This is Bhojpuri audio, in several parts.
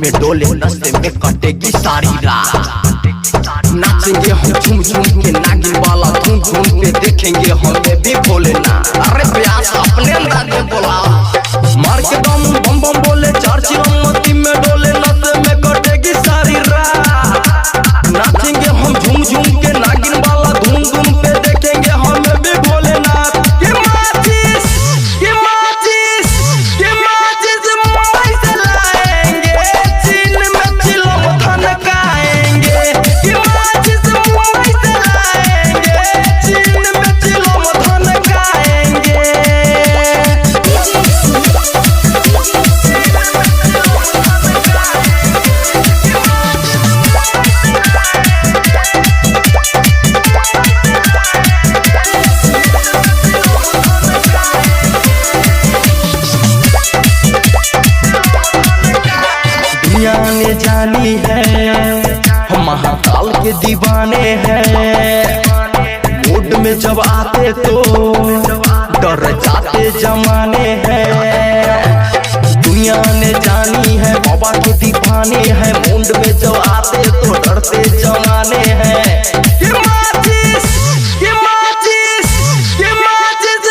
में डोले नशे में कटेगी सारी रात। नाचेंगे हम झूम झूम के नागिन वाला धूम धूम पे देखेंगे हमें भी भोलेनाथ। अरे प्यास अपने अंदाज में बोला मार के दम बम बम बोले चार चिरमती में डोले नशे में कटेगी सारी रात। नाचेंगे हम झूम झूम के नागिन वाला धूम धूम पे देखेंगे हमें भी भोलेनाथ। के माचिस मुंबई से लाएंगे, चीन में चिलम धनकाएंगे। के माचिस मुंबई से लाएंगे, चीन में चिलम धनकाएंगे। दुनिया ने जानी है हम महाकाल के दीवाने हैं। मूड में जब आते तो डर जाते जमाने हैं। दुनिया ने जानी है बाबा के दीवाने हैं। मूड में जब आते तो डरते जमाने हैं।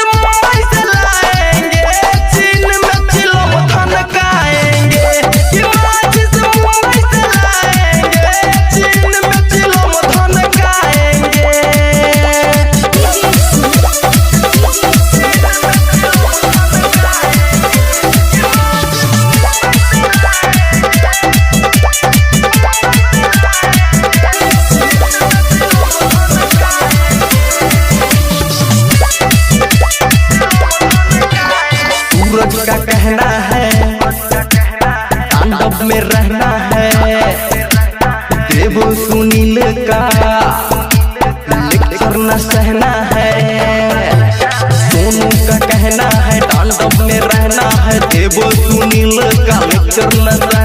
मुंबई से लाएंगे, चीन में चिलम धनकाएंगे। मुंबई से लाएंगे, चीन में चिलम धनकाएंगे। सूरज का कहना है तांडव में रहना है। देव सुनील का लेक्चर न सहना है। सोनू का कहना है तांडव में रहना है। देव सुनील का लेक्चर न सहना